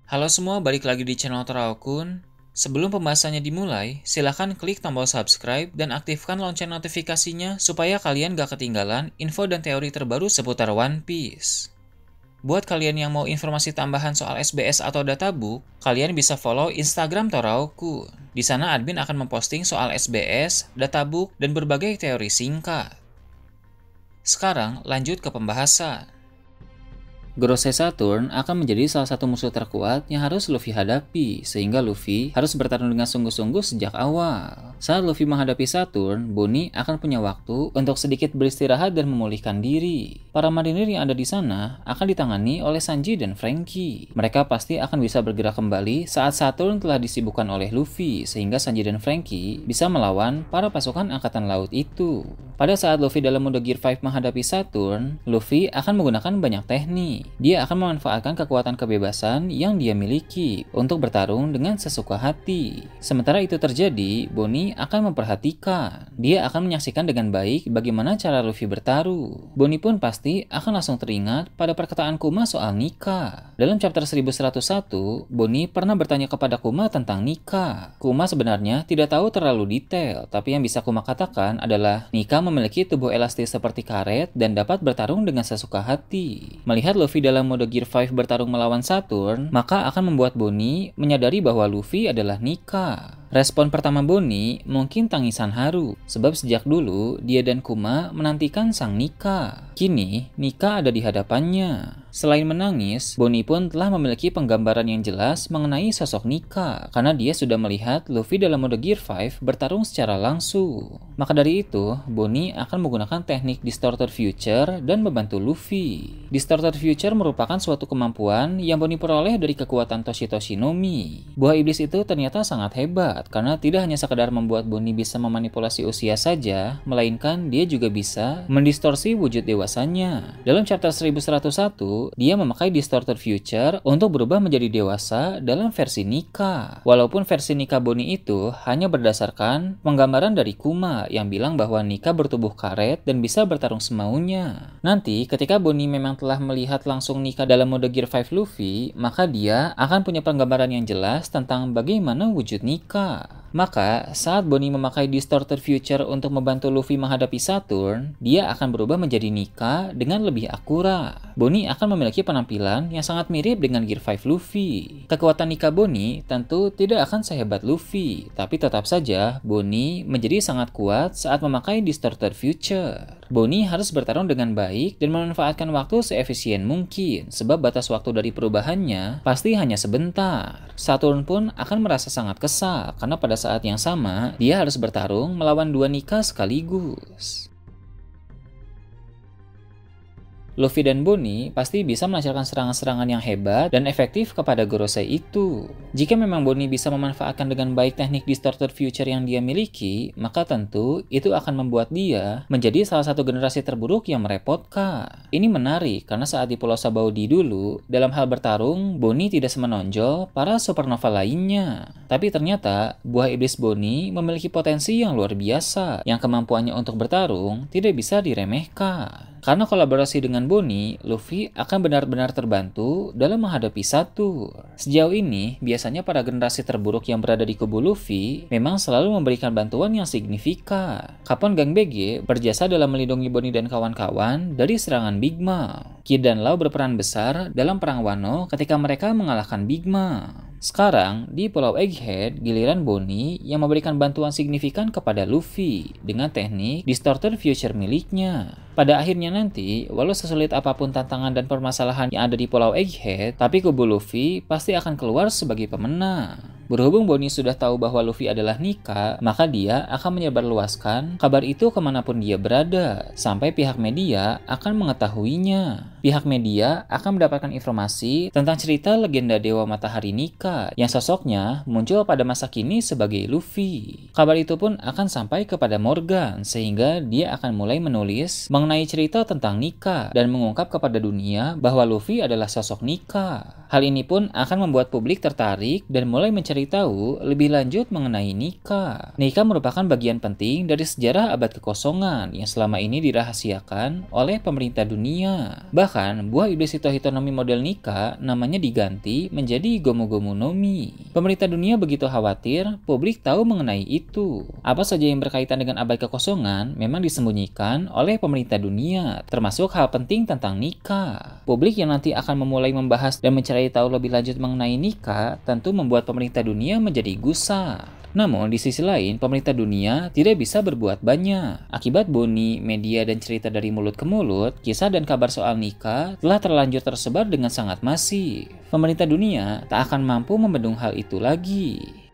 Halo semua, balik lagi di channel Toraokun. Sebelum pembahasannya dimulai, silahkan klik tombol subscribe dan aktifkan lonceng notifikasinya supaya kalian gak ketinggalan info dan teori terbaru seputar One Piece. Buat kalian yang mau informasi tambahan soal SBS atau databook, kalian bisa follow Instagram Toraokun. Di sana admin akan memposting soal SBS, databook, dan berbagai teori singkat. Sekarang lanjut ke pembahasan. Gorosei Saturn akan menjadi salah satu musuh terkuat yang harus Luffy hadapi, sehingga Luffy harus bertarung dengan sungguh-sungguh sejak awal. Saat Luffy menghadapi Saturn, Bonnie akan punya waktu untuk sedikit beristirahat dan memulihkan diri. Para marinir yang ada di sana akan ditangani oleh Sanji dan Franky. Mereka pasti akan bisa bergerak kembali saat Saturn telah disibukkan oleh Luffy, sehingga Sanji dan Franky bisa melawan para pasukan angkatan laut itu. Pada saat Luffy dalam mode Gear 5 menghadapi Saturn, Luffy akan menggunakan banyak teknik. Dia akan memanfaatkan kekuatan kebebasan yang dia miliki untuk bertarung dengan sesuka hati. Sementara itu terjadi, Bonnie akan memperhatikan. Dia akan menyaksikan dengan baik bagaimana cara Luffy bertaruh. Bonnie pun pasti akan langsung teringat pada perkataan Kuma soal nikah. Dalam chapter 1101, Bonnie pernah bertanya kepada Kuma tentang nikah. Kuma sebenarnya tidak tahu terlalu detail, tapi yang bisa Kuma katakan adalah nikah memiliki tubuh elastis seperti karet dan dapat bertarung dengan sesuka hati. Melihat Luffy dalam mode Gear 5 bertarung melawan Saturn, maka akan membuat Bonnie menyadari bahwa Luffy adalah Nika. Respon pertama Bonnie mungkin tangisan haru, sebab sejak dulu dia dan Kuma menantikan sang Nika. Kini, Nika ada di hadapannya. Selain menangis, Bonnie pun telah memiliki penggambaran yang jelas mengenai sosok Nika, karena dia sudah melihat Luffy dalam mode Gear 5 bertarung secara langsung. Maka dari itu, Bonnie akan menggunakan teknik Distorted Future dan membantu Luffy. Distorted Future merupakan suatu kemampuan yang Bonnie peroleh dari kekuatan Toshitoshi no Mi. Buah iblis itu ternyata sangat hebat, karena tidak hanya sekadar membuat Bonnie bisa memanipulasi usia saja, melainkan dia juga bisa mendistorsi wujud dewasanya. Dalam chapter 1101, dia memakai Distorted Future untuk berubah menjadi dewasa dalam versi Nika. Walaupun versi Nika Bonnie itu hanya berdasarkan penggambaran dari Kuma yang bilang bahwa Nika bertubuh karet dan bisa bertarung semaunya. Nanti ketika Bonnie memang telah melihat langsung Nika dalam mode Gear 5 Luffy, maka dia akan punya penggambaran yang jelas tentang bagaimana wujud Nika. Maka, saat Bonnie memakai Distorted Future untuk membantu Luffy menghadapi Saturn, dia akan berubah menjadi Nika dengan lebih akurat. Bonnie akan memiliki penampilan yang sangat mirip dengan Gear 5 Luffy. Kekuatan Nika Bonnie tentu tidak akan sehebat Luffy, tapi tetap saja Bonnie menjadi sangat kuat saat memakai Distorted Future. Bonnie harus bertarung dengan baik dan memanfaatkan waktu seefisien mungkin, sebab batas waktu dari perubahannya pasti hanya sebentar. Saturn pun akan merasa sangat kesal, karena pada saat yang sama, dia harus bertarung melawan dua Nika sekaligus. Luffy dan Bonnie pasti bisa melancarkan serangan-serangan yang hebat dan efektif kepada Gorosei itu. Jika memang Bonnie bisa memanfaatkan dengan baik teknik Distorted Future yang dia miliki, maka tentu itu akan membuat dia menjadi salah satu generasi terburuk yang merepotkan. Ini menarik karena saat di Pulau Sabaudi dulu, dalam hal bertarung, Bonnie tidak semenonjol para supernova lainnya. Tapi ternyata, buah iblis Bonnie memiliki potensi yang luar biasa, yang kemampuannya untuk bertarung tidak bisa diremehkan. Karena kolaborasi dengan Bonnie, Luffy akan benar-benar terbantu dalam menghadapi Saturn. Sejauh ini, biasanya para generasi terburuk yang berada di kubu Luffy memang selalu memberikan bantuan yang signifikan. Kapon Gang BG berjasa dalam melindungi Bonnie dan kawan-kawan dari serangan Big Mom. Kid dan Law berperan besar dalam Perang Wano ketika mereka mengalahkan Big Mom. Sekarang, di Pulau Egghead, giliran Bonnie yang memberikan bantuan signifikan kepada Luffy dengan teknik Distorted Future miliknya. Pada akhirnya nanti, walau sesulit apapun tantangan dan permasalahan yang ada di Pulau Egghead, tapi kubu Luffy pasti akan keluar sebagai pemenang. Berhubung Bonnie sudah tahu bahwa Luffy adalah Nika, maka dia akan menyebarluaskan kabar itu kemanapun dia berada, sampai pihak media akan mengetahuinya. Pihak media akan mendapatkan informasi tentang cerita legenda Dewa Matahari Nika, yang sosoknya muncul pada masa kini sebagai Luffy. Kabar itu pun akan sampai kepada Morgan, sehingga dia akan mulai menulis mengenai cerita tentang Nika, dan mengungkap kepada dunia bahwa Luffy adalah sosok Nika. Hal ini pun akan membuat publik tertarik dan mulai mencari mencari tahu lebih lanjut mengenai nikah. Nikah merupakan bagian penting dari sejarah abad kekosongan yang selama ini dirahasiakan oleh pemerintah dunia. Bahkan, buah iblis Hitohitonomi model nikah namanya diganti menjadi Gomu-Gomu Nomi. Pemerintah dunia begitu khawatir publik tahu mengenai itu. Apa saja yang berkaitan dengan abad kekosongan memang disembunyikan oleh pemerintah dunia, termasuk hal penting tentang nikah. Publik yang nanti akan memulai membahas dan mencari tahu lebih lanjut mengenai nikah tentu membuat pemerintah dunia menjadi gusar. Namun, di sisi lain, pemerintah dunia tidak bisa berbuat banyak. Akibat boni, media, dan cerita dari mulut ke mulut, kisah dan kabar soal nikah telah terlanjur tersebar dengan sangat masif. Pemerintah dunia tak akan mampu membendung hal itu lagi.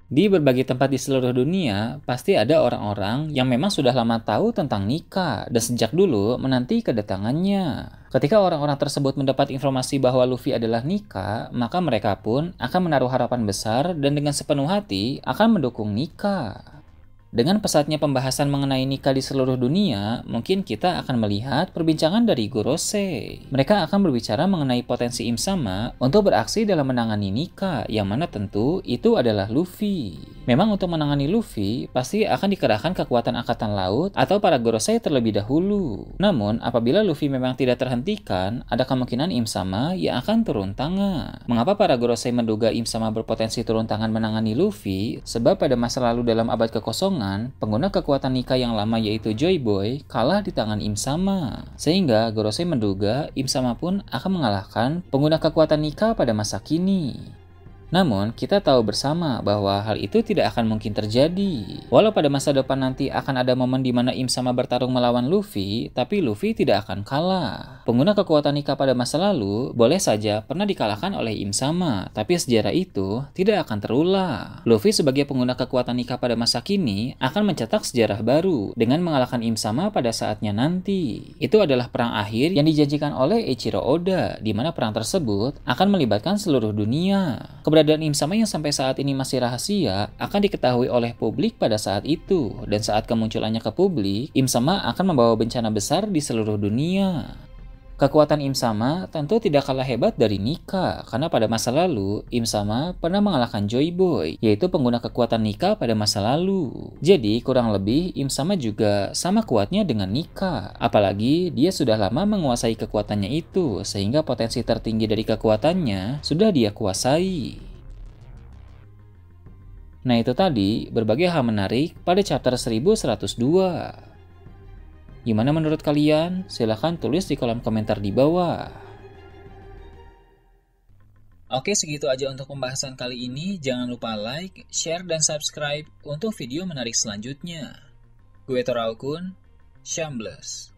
Di berbagai tempat di seluruh dunia, pasti ada orang-orang yang memang sudah lama tahu tentang nikah dan sejak dulu menanti kedatangannya. Ketika orang-orang tersebut mendapat informasi bahwa Luffy adalah nikah, maka mereka pun akan menaruh harapan besar dan dengan sepenuh hati akan mendukung nikah. Dengan pesatnya pembahasan mengenai nikah di seluruh dunia, mungkin kita akan melihat perbincangan dari Gorosei. Mereka akan berbicara mengenai potensi Im Sama untuk beraksi dalam menangani nikah, yang mana tentu itu adalah Luffy. Memang untuk menangani Luffy, pasti akan dikerahkan kekuatan angkatan laut atau para Gorosei terlebih dahulu. Namun, apabila Luffy memang tidak terhentikan, ada kemungkinan Im Sama yang akan turun tangan. Mengapa para Gorosei menduga Im Sama berpotensi turun tangan menangani Luffy? Sebab pada masa lalu dalam abad kekosongan, pengguna kekuatan nikah yang lama yaitu Joy Boy kalah di tangan Im Sama. Sehingga Gorosei menduga Im Sama pun akan mengalahkan pengguna kekuatan nikah pada masa kini. Namun, kita tahu bersama bahwa hal itu tidak akan mungkin terjadi. Walau pada masa depan nanti akan ada momen di mana Im Sama bertarung melawan Luffy, tapi Luffy tidak akan kalah. Pengguna kekuatan nikah pada masa lalu boleh saja pernah dikalahkan oleh Im Sama, tapi sejarah itu tidak akan terulang. Luffy sebagai pengguna kekuatan nikah pada masa kini akan mencetak sejarah baru dengan mengalahkan Im Sama pada saatnya nanti. Itu adalah perang akhir yang dijanjikan oleh Eiichiro Oda, di mana perang tersebut akan melibatkan seluruh dunia. Keberadaan Im Sama yang sampai saat ini masih rahasia akan diketahui oleh publik pada saat itu, dan saat kemunculannya ke publik, Im Sama akan membawa bencana besar di seluruh dunia. Kekuatan Im Sama tentu tidak kalah hebat dari nikah, karena pada masa lalu, Im Sama pernah mengalahkan Joy Boy, yaitu pengguna kekuatan nikah pada masa lalu. Jadi, kurang lebih Im Sama juga sama kuatnya dengan nikah. Apalagi, dia sudah lama menguasai kekuatannya itu, sehingga potensi tertinggi dari kekuatannya sudah dia kuasai. Nah, itu tadi berbagai hal menarik pada chapter 1102. Gimana menurut kalian? Silahkan tulis di kolom komentar di bawah. Oke, segitu aja untuk pembahasan kali ini. Jangan lupa like, share, dan subscribe untuk video menarik selanjutnya. Gue Toraukun, Shambles.